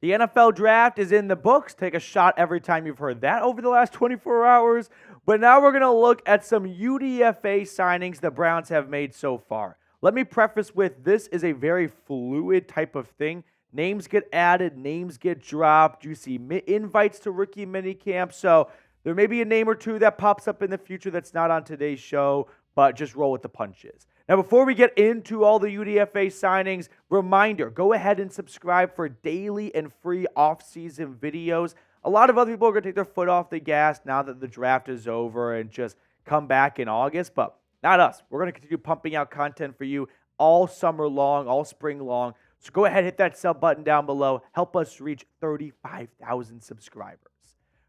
The NFL draft is in the books. Take a shot every time you've heard that over the last 24 hours. But now we're going to look at some UDFA signings the Browns have made so far. Let me preface with this is a very fluid type of thing. Names get added, names get dropped. You see invites to rookie minicamp. So there may be a name or two that pops up in the future that's not on today's show, but just roll with the punches. Now, before we get into all the UDFA signings, reminder, go ahead and subscribe for daily and free off-season videos. A lot of other people are going to take their foot off the gas now that the draft is over and just come back in August, but not us. We're going to continue pumping out content for you all summer long, all spring long. So go ahead, hit that sub button down below. Help us reach 35,000 subscribers.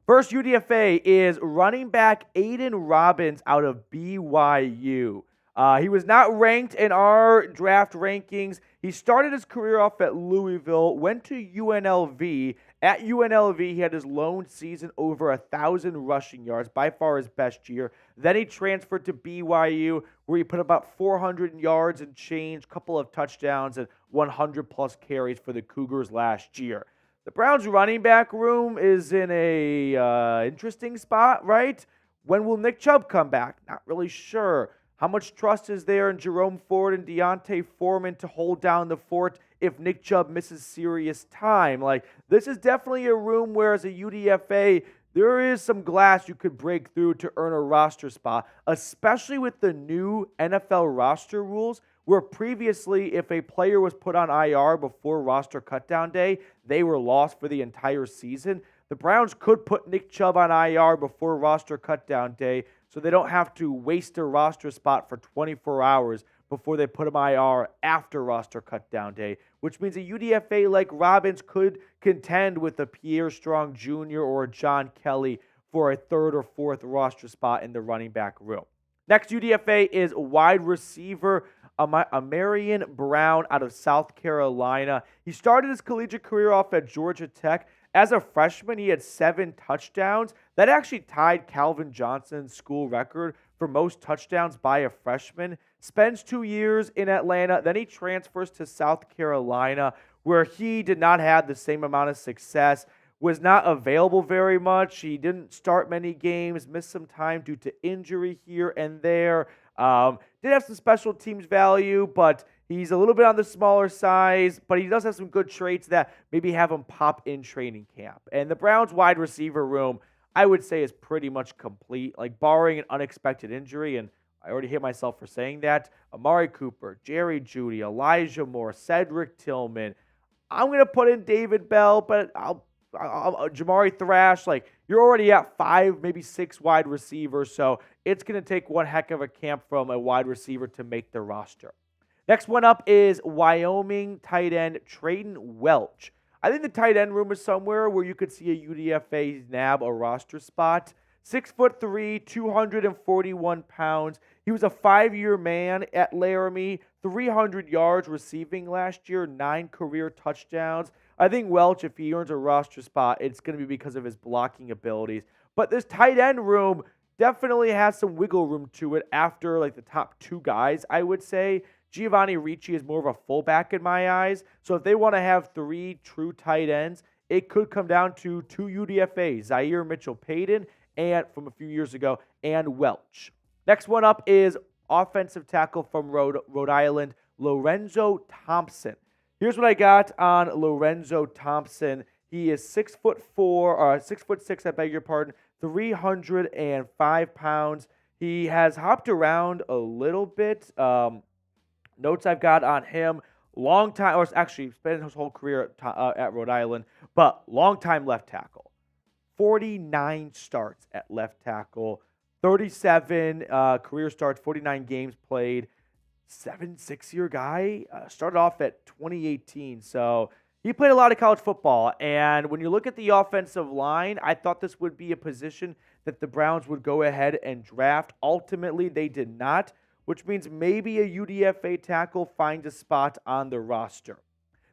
First UDFA is running back Aidan Robbins out of BYU. He was not ranked in our draft rankings. He started his career off at Louisville, went to UNLV. At UNLV, he had his lone season over 1,000 rushing yards, by far his best year. Then he transferred to BYU, where he put about 400 yards and change, couple of touchdowns, and 100-plus carries for the Cougars last year. The Browns' running back room is in a interesting spot, right? When will Nick Chubb come back? Not really sure. How much trust is there in Jerome Ford and Deontay Foreman to hold down the fort if Nick Chubb misses serious time? Like, this is definitely a room where, as a UDFA, there is some glass you could break through to earn a roster spot, especially with the new NFL roster rules, where previously, if a player was put on IR before roster cutdown day, they were lost for the entire season. The Browns could put Nick Chubb on IR before roster cutdown day, so they don't have to waste a roster spot for 24 hours before they put him IR after roster cutdown day, which means a UDFA like Robbins could contend with a Pierre Strong Jr. or a John Kelly for a third or fourth roster spot in the running back room. Next UDFA is wide receiver Amaran Brown out of South Carolina. He started his collegiate career off at Georgia Tech. As a freshman, he had 7 touchdowns. That actually tied Calvin Johnson's school record for most touchdowns by a freshman. Spends 2 years in Atlanta. Then he transfers to South Carolina, where he did not have the same amount of success, was not available very much. He didn't start many games, missed some time due to injury here and there. Did have some special teams value, but he's a little bit on the smaller size, but he does have some good traits that maybe have him pop in training camp. And the Browns wide receiver room, I would say, is pretty much complete, like barring an unexpected injury, and I already hate myself for saying that. Amari Cooper, Jerry Jeudy, Elijah Moore, Cedric Tillman. I'm going to put in David Bell, but I'll Jamari Thrash. Like, you're already at 5, maybe 6 wide receivers, so it's going to take one heck of a camp from a wide receiver to make the roster. Next one up is Wyoming tight end Trayon Welch. I think the tight end room is somewhere where you could see a UDFA nab a roster spot. 6'3", 241 pounds. He was a 5-year man at Laramie, 300 yards receiving last year, 9 career touchdowns. I think Welch, if he earns a roster spot, it's going to be because of his blocking abilities. But this tight end room definitely has some wiggle room to it after like the top 2 guys, I would say. Giovanni Ricci is more of a fullback in my eyes. So if they want to have 3 true tight ends, it could come down to 2 UDFAs, Zaire Mitchell-Payton, and from a few years ago, and Welch. Next one up is offensive tackle from Rhode Island, Lorenzo Thompson. Here's what I got on Lorenzo Thompson. He is 6'6", I beg your pardon, 305 pounds. He has hopped around a little bit. Notes I've got on him, long time, or actually spent his whole career at Rhode Island, but long time left tackle. 49 starts at left tackle, 37 career starts, 49 games played, 6-year guy. Started off at 2018, so he played a lot of college football. And when you look at the offensive line, I thought this would be a position that the Browns would go ahead and draft. Ultimately, they did not, which means maybe a UDFA tackle finds a spot on the roster.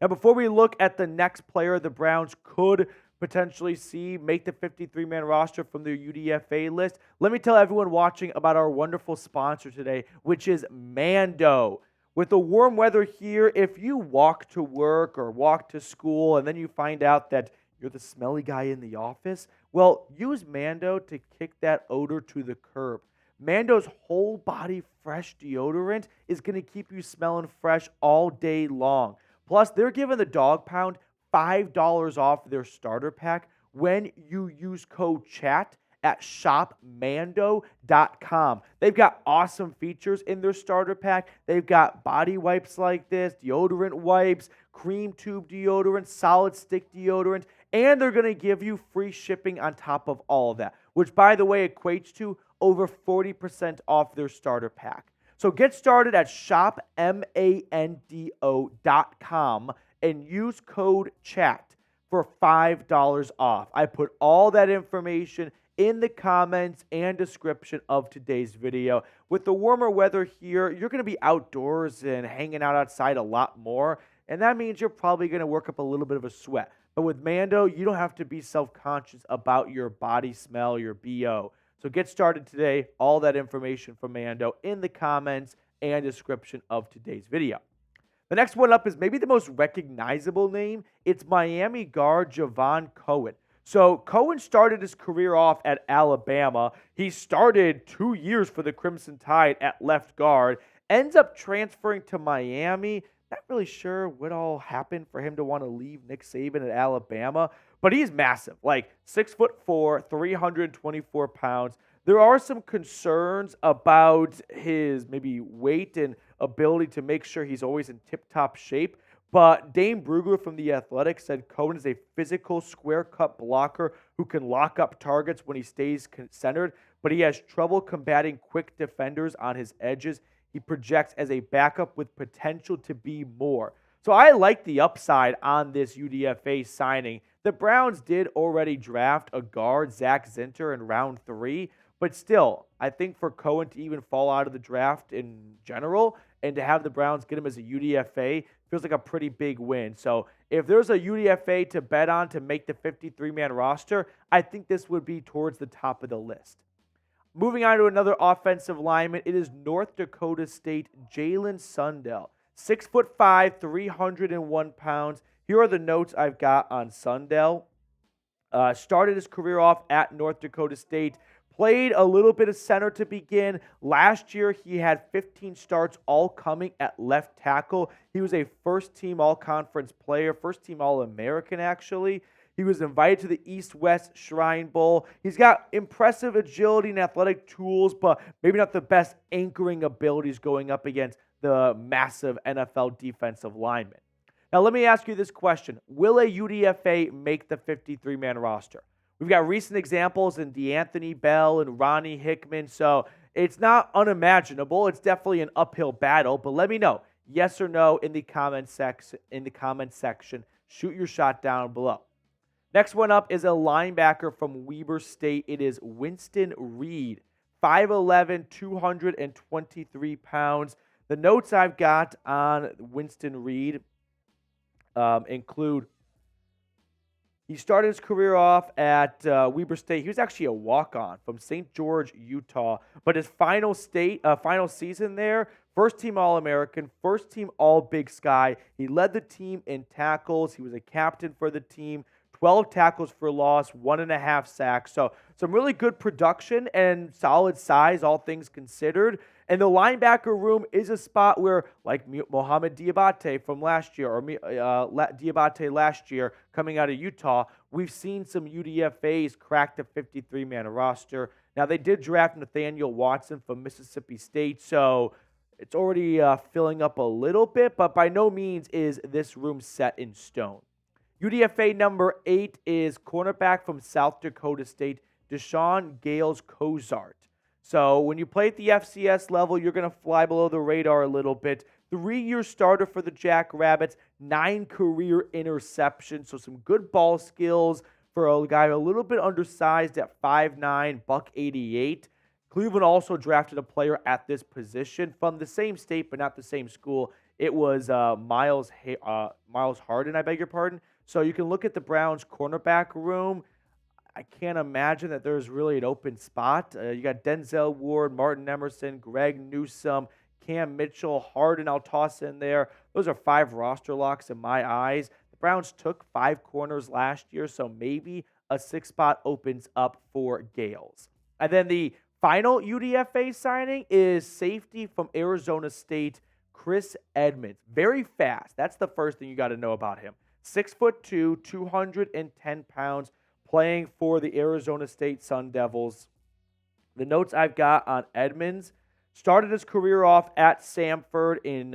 Now, before we look at the next player the Browns could potentially see make the 53-man roster from their UDFA list, let me tell everyone watching about our wonderful sponsor today, which is Mando. With the warm weather here, if you walk to work or walk to school and then you find out that you're the smelly guy in the office, well, use Mando to kick that odor to the curb. Mando's whole body fresh deodorant is going to keep you smelling fresh all day long. Plus, they're giving the Dog Pound $5 off their starter pack when you use code CHAT at shopmando.com. They've got awesome features in their starter pack. They've got body wipes like this, deodorant wipes, cream tube deodorant, solid stick deodorant, and they're going to give you free shipping on top of all of that, which, by the way, equates to over 40% off their starter pack. So get started at shopmando.com and use code CHAT for $5 off. I put all that information in the comments and description of today's video. With the warmer weather here, you're going to be outdoors and hanging out outside a lot more, and that means you're probably going to work up a little bit of a sweat. But with Mando, you don't have to be self-conscious about your body smell, your BO. So get started today. All that information from Mando in the comments and description of today's video. The next one up is maybe the most recognizable name. It's Miami guard Javion Cohen. So Cohen started his career off at Alabama. He started 2 years for the Crimson Tide at left guard, ends up transferring to Miami. Not really sure what all happened for him to want to leave Nick Saban at Alabama, but he's massive, like 6'4", 324 pounds. There are some concerns about his maybe weight and ability to make sure he's always in tip-top shape. But Dane Brugler from The Athletic said Cohen is a physical square-cut blocker who can lock up targets when he stays centered, but he has trouble combating quick defenders on his edges. He projects as a backup with potential to be more. So I like the upside on this UDFA signing. The Browns did already draft a guard, Zak Zinter, in round 3, but still, I think for Cohen to even fall out of the draft in general and to have the Browns get him as a UDFA feels like a pretty big win. So if there's a UDFA to bet on to make the 53-man roster, I think this would be towards the top of the list. Moving on to another offensive lineman, it is North Dakota State Jalen Sundell. 6'5", 301 pounds. Here are the notes I've got on Sundell. Started his career off at North Dakota State. Played a little bit of center to begin. Last year, he had 15 starts, all coming at left tackle. He was a first-team all-conference player, first-team All-American, actually. He was invited to the East-West Shrine Bowl. He's got impressive agility and athletic tools, but maybe not the best anchoring abilities going up against the massive NFL defensive linemen. Now, let me ask you this question. Will a UDFA make the 53-man roster? We've got recent examples in DeAnthony Bell and Ronnie Hickman, so it's not unimaginable. It's definitely an uphill battle, but let me know, yes or no, in the comment section. Shoot your shot down below. Next one up is a linebacker from Weber State. It is Winston Reid, 5'11", 223 pounds. The notes I've got on Winston Reid include he started his career off at Weber State. He was actually a walk-on from St. George, Utah. But his final season there, first-team All-American, first-team All-Big Sky. He led the team in tackles. He was a captain for the team. 12 tackles for loss, 1.5 sacks. So some really good production and solid size, all things considered. And the linebacker room is a spot where, like Mohamed Diabate from last year, or Diabate last year coming out of Utah, we've seen some UDFAs crack the 53-man roster. Now, they did draft Nathaniel Watson from Mississippi State, so it's already filling up a little bit, but by no means is this room set in stone. UDFA number 8 is cornerback from South Dakota State, DyShawn Gales-Cozart. So when you play at the FCS level, you're going to fly below the radar a little bit. 3-year starter for the Jackrabbits, 9 career interceptions, so some good ball skills for a guy a little bit undersized at 5'9", $188. Cleveland also drafted a player at this position from the same state but not the same school. It was Miles Harden, I beg your pardon. So you can look at the Browns' cornerback room. I can't imagine that there's really an open spot. You got Denzel Ward, Martin Emerson, Greg Newsome, Cam Mitchell, Harden, I'll toss in there. Those are 5 roster locks in my eyes. The Browns took 5 corners last year, so maybe a 6th spot opens up for Gales. And then the final UDFA signing is safety from Arizona State, Chris Edmonds. Very fast. That's the first thing you got to know about him. 6'2", 210 pounds, playing for the Arizona State Sun Devils. The notes I've got on Edmonds: started his career off at Samford in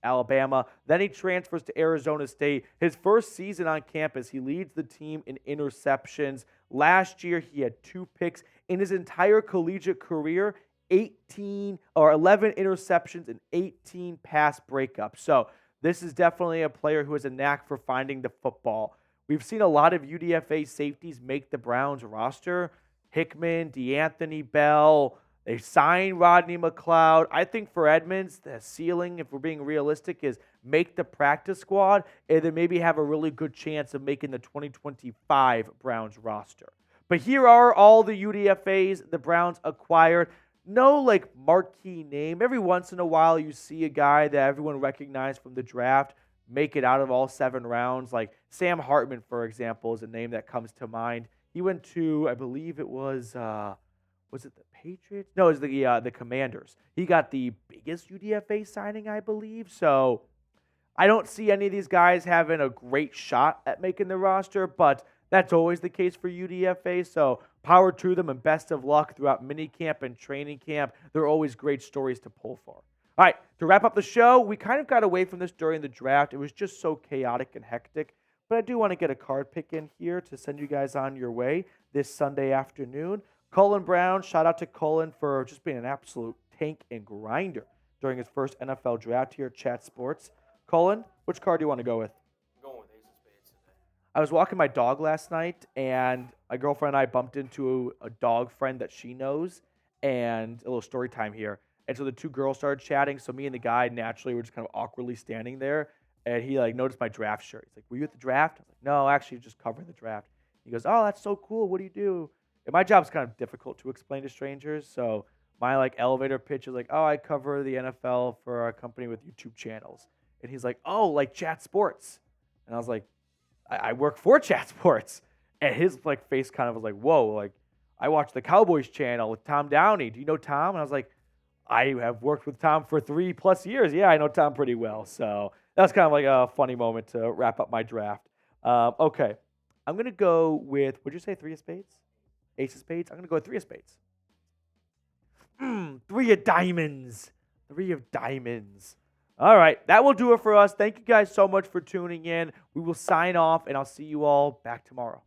Alabama. Then he transfers to Arizona State. His first season on campus, he leads the team in interceptions. Last year, he had 2 picks. In his entire collegiate career, 11 interceptions and 18 pass breakups. So this is definitely a player who has a knack for finding the football. We've seen a lot of UDFA safeties make the Browns roster. Hickman, DeAnthony Bell. They signed Rodney McLeod. I think for Edmonds, the ceiling, if we're being realistic, is make the practice squad and then maybe have a really good chance of making the 2025 Browns roster. But here are all the UDFAs the Browns acquired. No marquee name. Every once in a while you see a guy that everyone recognized from the draft make it out of all 7 rounds. Like Sam Hartman, for example, is a name that comes to mind. He went to, I believe it was it the Patriots? No, it was the Commanders. He got the biggest UDFA signing, I believe. So I don't see any of these guys having a great shot at making the roster, but that's always the case for UDFA. So power to them and best of luck throughout minicamp and training camp. They're always great stories to pull for. All right, to wrap up the show, we kind of got away from this during the draft. It was just so chaotic and hectic. But I do want to get a card pick in here to send you guys on your way this Sunday afternoon. Cullen Brown, shout out to Cullen for just being an absolute tank and grinder during his first NFL draft here at Chat Sports. Cullen, which card do you want to go with? I'm going with Ace of Spades today. I was walking my dog last night, and my girlfriend and I bumped into a dog friend that she knows, and a little story time here. And so the 2 girls started chatting, so me and the guy naturally were just kind of awkwardly standing there. And he noticed my draft shirt. He's like, "Were you at the draft?" I was like, "No, actually just covering the draft." He goes, "Oh, that's so cool. What do you do?" And my job's kind of difficult to explain to strangers. So my elevator pitch is like, "Oh, I cover the NFL for a company with YouTube channels." And he's like, "Oh, like Chat Sports." And I was like, I work for Chat Sports. And his face kind of was like, "Whoa, I watch the Cowboys channel with Tom Downey. Do you know Tom?" And I was like, "I have worked with Tom for 3+ years. Yeah, I know Tom pretty well." So that was kind of a funny moment to wrap up my draft. Okay. I'm going to go with, would you say 3 of spades? Ace of spades? I'm going to go with 3 of spades. 3 of diamonds. 3 of diamonds. All right. That will do it for us. Thank you guys so much for tuning in. We will sign off, and I'll see you all back tomorrow.